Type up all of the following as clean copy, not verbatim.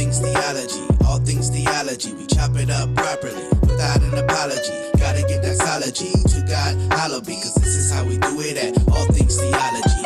things theology, all things theology. We chop it up properly, without an apology. Gotta give that solology to God, hollow be, cause this is how we do it at All Things Theology.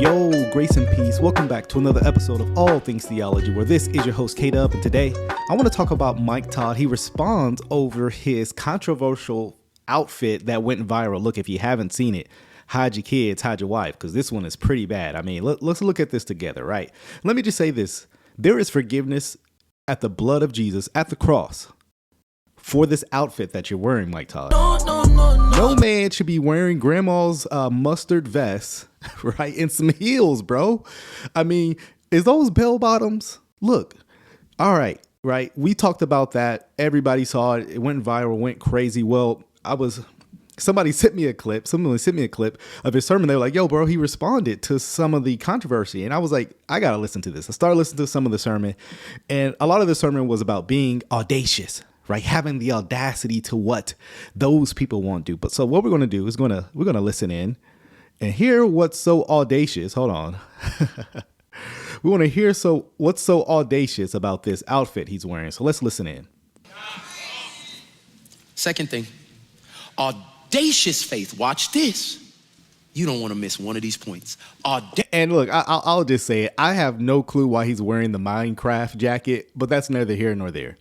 Yo, grace and peace. Welcome back to another episode of All Things Theology, where this is your host, Kdub, and today I want to talk about Mike Todd. He responds over his controversial outfit that went viral. Look, if you haven't seen it, hide your kids, hide your wife, because this one is pretty bad. I mean, let's look at this together, right? Let me just say this. There is forgiveness at the blood of Jesus at the cross for this outfit that you're wearing, Mike Todd. No man should be wearing grandma's mustard vest, right, and some heels, bro. I mean, is those bell bottoms? Look, all right, we talked about that. Everybody saw it. It went viral, went crazy. Well, somebody sent me a clip of his sermon. They were like, yo, bro, he responded to some of the controversy. And I was like, I got to listen to this. I started listening to some of the sermon, and a lot of the sermon was about being audacious, right? Having the audacity to what those people want to do. But so what we're going to do is we're going to listen in and hear what's so audacious. Hold on. We want to hear what's so audacious about this outfit he's wearing. So let's listen in. Second thing, audacious faith. Watch this. You don't want to miss one of these points. And look, I'll just say it. I have no clue why he's wearing the Minecraft jacket, but that's neither here nor there.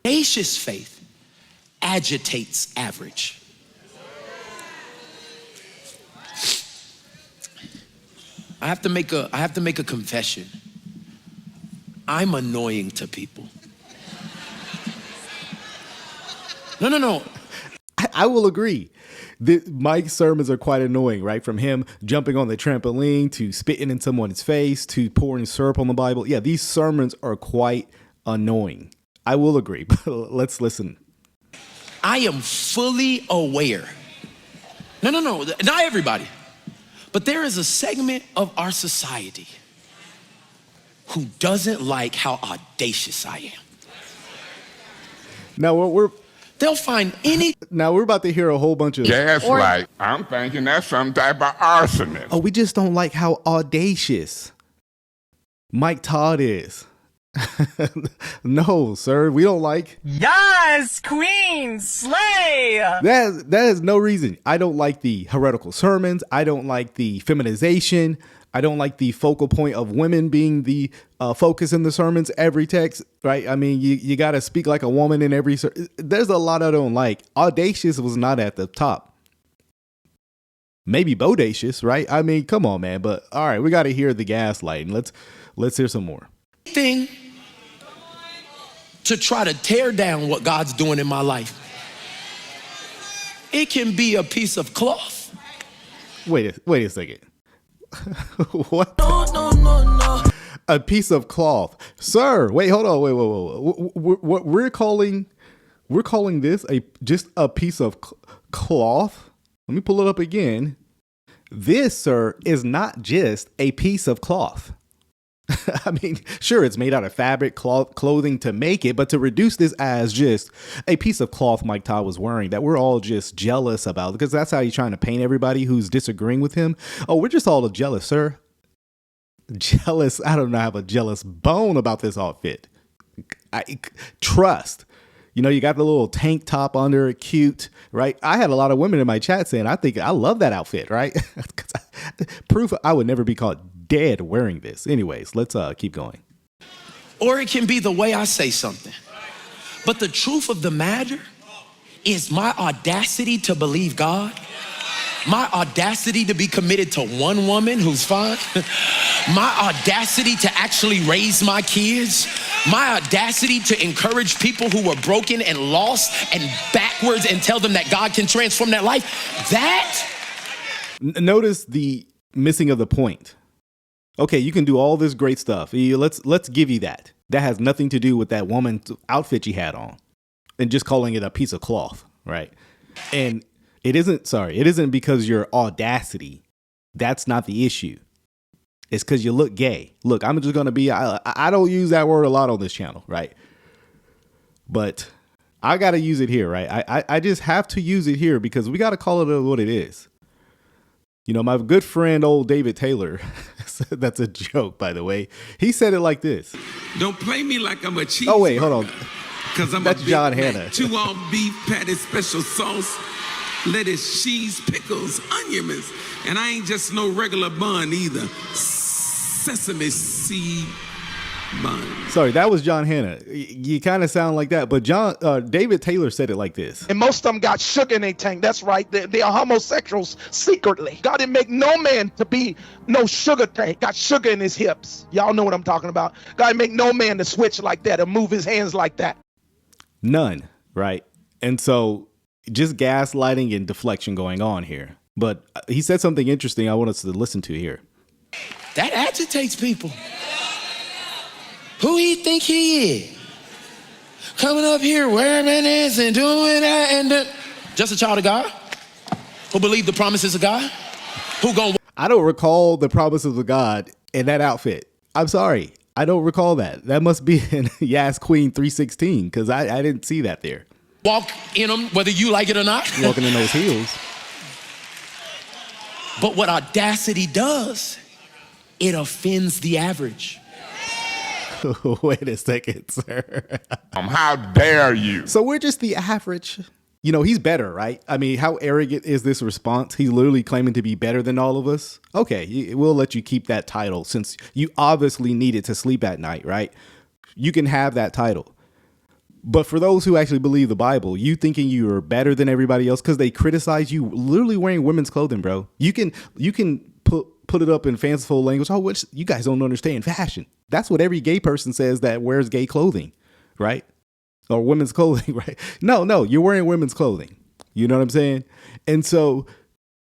Audacious faith agitates average. I have to make a confession. I'm annoying to people. No. I will agree. Mike's sermons are quite annoying, right? From him jumping on the trampoline to spitting in someone's face to pouring syrup on the Bible. Yeah, these sermons are quite annoying. I will agree. Let's listen. I am fully aware. No, not everybody. But there is a segment of our society who doesn't like how audacious I am. Now they'll find any. Now we're about to hear a whole bunch of gaslight. I'm thinking that's some type of arsonist. Oh, we just don't like how audacious Mike Todd is. No, sir, we don't like. Yes, queen, slay. That is no reason. I don't like the heretical sermons. I don't like the feminization. I don't like the focal point of women being the focus in the sermons, every text, right? I mean, you got to speak like a woman in every. There's a lot I don't like. Audacious was not at the top. Maybe bodacious, right? I mean, come on, man. But all right, we got to hear the gaslighting. Let's hear some more. Thing to try to tear down what God's doing in my life. It can be a piece of cloth. Wait a second. What? No. A piece of cloth, sir. Wait, hold on. Wait. What we're calling this just a piece of cloth. Let me pull it up again. This, sir, is not just a piece of cloth. I mean, sure, it's made out of fabric, clothing to make it, but to reduce this as just a piece of cloth Mike Todd was wearing that we're all just jealous about, because that's how he's trying to paint everybody who's disagreeing with him. Oh, we're just all jealous, sir. Jealous. I don't know. I have a jealous bone about this outfit. Trust. You know, you got the little tank top under it, cute, right? I had a lot of women in my chat saying, I love that outfit, right? Proof I would never be caught dead wearing this. Anyways, let's keep going. Or it can be the way I say something. But the truth of the matter is my audacity to believe God, my audacity to be committed to one woman who's fine, my audacity to actually raise my kids, my audacity to encourage people who were broken and lost and backwards and tell them that God can transform that life. That. Notice the missing of the point. Okay, you can do all this great stuff. Let's give you that. That has nothing to do with that woman's outfit you had on and just calling it a piece of cloth, right? And it isn't because your audacity. That's not the issue. It's because you look gay. Look, I'm just going to be, I don't use that word a lot on this channel, right? But I got to use it here, right? I just have to use it here because we got to call it what it is. You know, my good friend, old David Taylor, that's a joke, by the way. He said it like this. Don't play me like I'm a cheese. Oh, wait, hold on. Because I'm That's a Big John Mac, Hannah. 2 all beef patty, special sauce, lettuce, cheese, pickles, onions. And I ain't just no regular bun either. Sesame seed bun. Sorry, that was John Hannah. You kind of sound like that, but David Taylor said it like this. And most of them got sugar in their tank. That's right. They are homosexuals secretly. God didn't make no man to be no sugar tank. Got sugar in his hips. Y'all know what I'm talking about. God didn't make no man to switch like that or move his hands like that. None, right? And so just gaslighting and deflection going on here. But he said something interesting I want us to listen to here. That agitates people. Who he think he is? Coming up here wearing this and doing that and just a child of God who believe the promises of God? I don't recall the promises of God in that outfit. I'm sorry. I don't recall that. That must be in Yas Queen 316 because I didn't see that there. Walk in them whether you like it or not. Walking in those heels. But what Audacity does, it offends the average. Wait a second, sir. How dare you? So we're just the average. You know, he's better, right? I mean, how arrogant is this response? He's literally claiming to be better than all of us. Okay, we'll let you keep that title since you obviously need it to sleep at night, right? You can have that title. But for those who actually believe the Bible, you thinking you are better than everybody else because they criticize you literally wearing women's clothing, bro. You can put it up in fanciful language. Oh, which you guys don't understand fashion. That's what every gay person says that wears gay clothing, right? Or women's clothing, right? No, you're wearing women's clothing. You know what I'm saying? And so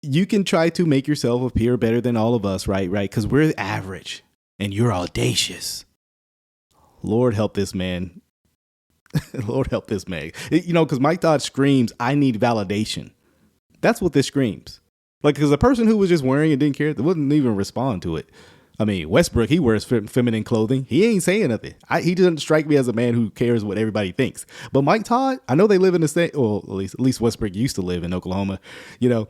you can try to make yourself appear better than all of us, right? Because we're average and you're audacious. Lord help this man. Lord help this man. You know, because Mike Todd screams, I need validation. That's what this screams. Like, because a person who was just wearing and didn't care, they wouldn't even respond to it. I mean, Westbrook, he wears feminine clothing. He ain't saying nothing. He doesn't strike me as a man who cares what everybody thinks. But Mike Todd, I know they live in the state. Well, at least Westbrook used to live in Oklahoma. You know,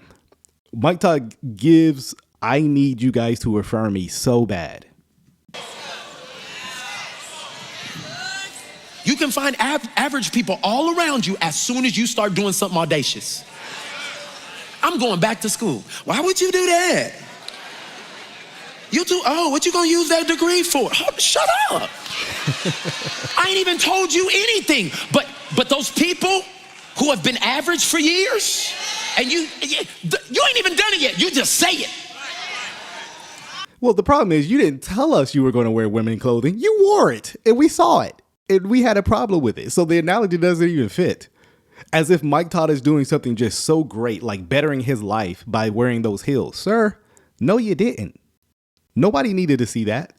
Mike Todd gives, I need you guys to affirm me so bad. You can find average people all around you as soon as you start doing something audacious. I'm going back to school. Why would you do that? You too, what you gonna use that degree for? Shut up. I ain't even told you anything. But those people who have been average for years, and you ain't even done it yet. You just say it. Well, the problem is you didn't tell us you were going to wear women's clothing. You wore it, and we saw it, and we had a problem with it. So the analogy doesn't even fit. As if Mike Todd is doing something just so great, like bettering his life by wearing those heels. Sir, no, you didn't. Nobody needed to see that.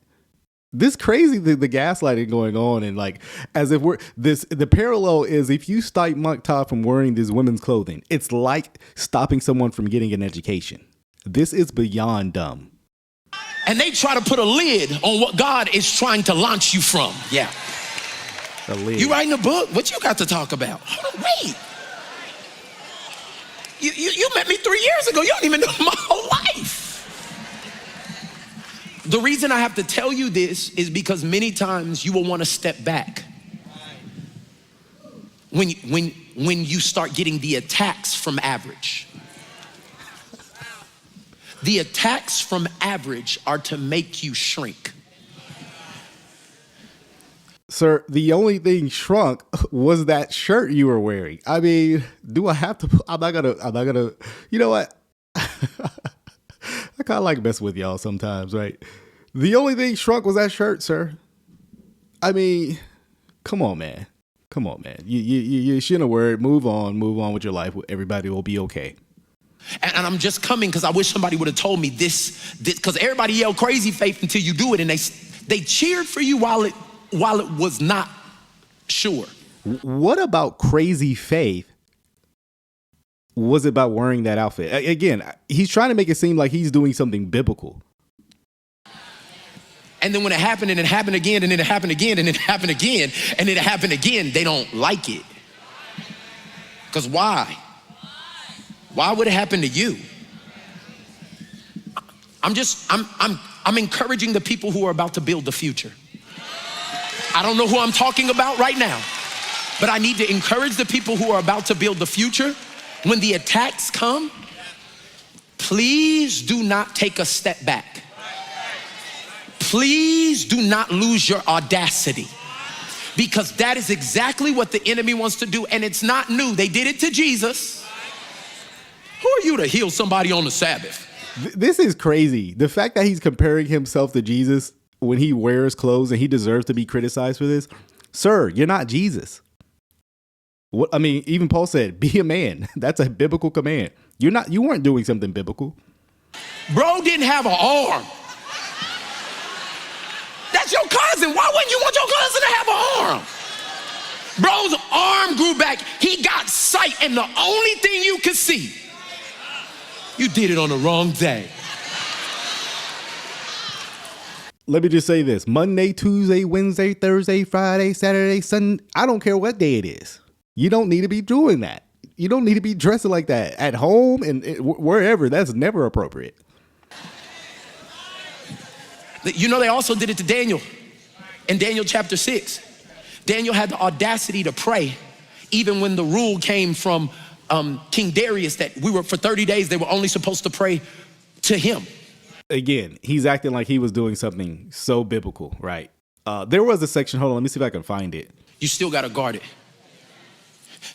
This crazy, the gaslighting going on, and like as if the parallel is if you stop Mike Todd from wearing this women's clothing, it's like stopping someone from getting an education. This is beyond dumb. And they try to put a lid on what God is trying to launch you from. Yeah. A lid. You writing a book? What you got to talk about? Hold on, wait. You met me 3 years ago. You don't even know my whole life. The reason I have to tell you this is because many times you will want to step back when you start getting the attacks from average. The attacks from average are to make you shrink. Sir, the only thing shrunk was that shirt you were wearing. I mean, do I have to? I'm not gonna, you know what? I kind of like messing with y'all sometimes, right? The only thing shrunk was that shirt, sir. I mean, come on, man. You shouldn't have worried. Move on with your life. Everybody will be okay. And I'm just coming because I wish somebody would have told me this, because everybody yelled crazy faith until you do it, and they cheered for you while it was not sure. What about crazy faith was about wearing that outfit? Again, he's trying to make it seem like he's doing something biblical. And then when it happened, and it happened again, and then it happened again, and it happened again, and then it happened again, they don't like it. Because why? Why would it happen to you? I'm encouraging the people who are about to build the future. I don't know who I'm talking about right now, but I need to encourage the people who are about to build the future. When the attacks come, please do not take a step back. Please do not lose your audacity, because that is exactly what the enemy wants to do, and it's not new. They did it to Jesus. Who are you to heal somebody on the Sabbath? This is crazy. The fact that he's comparing himself to Jesus when he wears clothes and he deserves to be criticized for this. Sir, you're not Jesus. What, I mean, even Paul said, be a man. That's a biblical command. You weren't doing something biblical. Bro didn't have an arm. That's your cousin. Why wouldn't you want your cousin to have an arm? Bro's arm grew back. He got sight, and the only thing you could see, you did it on the wrong day. Let me just say this. Monday, Tuesday, Wednesday, Thursday, Friday, Saturday, Sunday. I don't care what day it is. You don't need to be doing that. You don't need to be dressing like that at home and wherever. That's never appropriate. You know, they also did it to Daniel in Daniel chapter 6. Daniel had the audacity to pray even when the rule came from King Darius that for 30 days, they were only supposed to pray to him. Again, he's acting like he was doing something so biblical, right? There was a section, hold on, let me see if I can find it. You still got to guard it.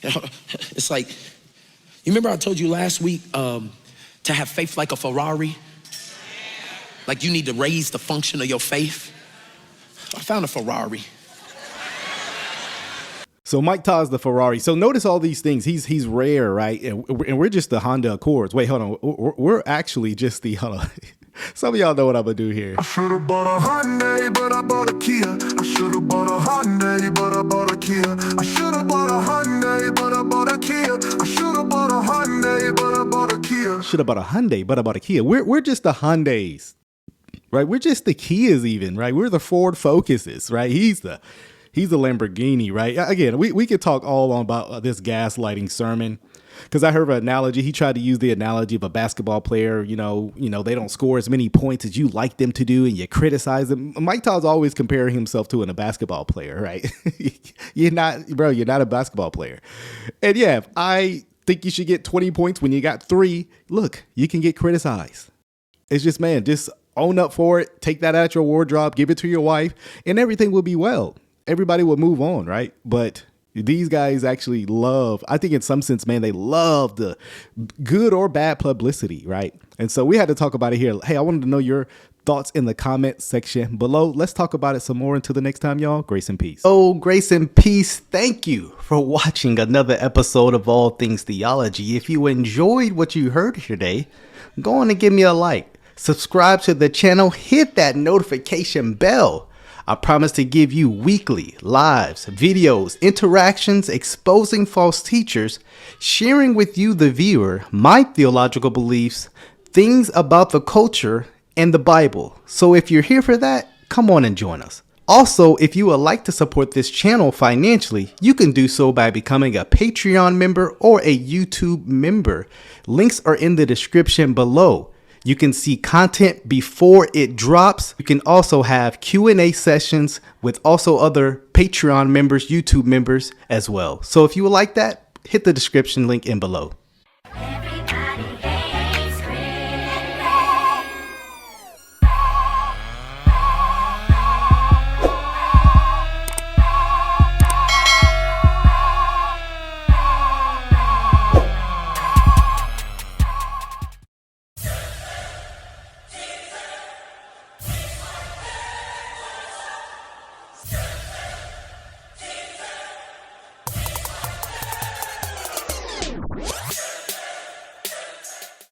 It's like, you remember I told you last week to have faith like a Ferrari? Like you need to raise the function of your faith. I found a Ferrari. So Mike Todd's the Ferrari. So notice all these things. He's rare, right? And we're just the Honda Accords. Wait, hold on. We're actually just the, hold on. Some of y'all know what I'm gonna do here. I should have bought a Hyundai, but I bought a Kia. I should have bought a Hyundai, but I bought a Kia. I should have bought a Hyundai, but I bought a Kia. I should have bought a Hyundai, but I bought a Kia. Should have bought a Hyundai, but I bought a Kia. We're just the Hyundais, right? We're just the Kias even, right? We're the Ford Focuses, right? He's the Lamborghini, right? Again, we could talk all on about this gaslighting sermon, because I heard an analogy. He tried to use the analogy of a basketball player. You know, they don't score as many points as you like them to do, and you criticize them. Mike Todd's always comparing himself to a basketball player, right? You're not a basketball player. And yeah, if I think you should get 20 points when you got 3, look, you can get criticized. It's just, man, just own up for it. Take that out your wardrobe, give it to your wife, and everything will be well. Everybody will move on, right? But these guys actually love, I think in some sense, man, they love the good or bad publicity, right? And so we had to talk about it here. Hey, I wanted to know your thoughts in the comment section below. Let's talk about it some more until the next time, y'all. Grace and peace. Oh, grace and peace. Thank you for watching another episode of All Things Theology. If you enjoyed what you heard today, go on and give me a like. Subscribe to the channel. Hit that notification bell. I promise to give you weekly lives, videos, interactions, exposing false teachers, sharing with you, the viewer, my theological beliefs, things about the culture, and the Bible. So if you're here for that, come on and join us. Also, if you would like to support this channel financially, you can do so by becoming a Patreon member or a YouTube member. Links are in the description below. You can see content before it drops. You can also have Q&A sessions with also other Patreon members, YouTube members as well. So if you would like that, hit the description link in below.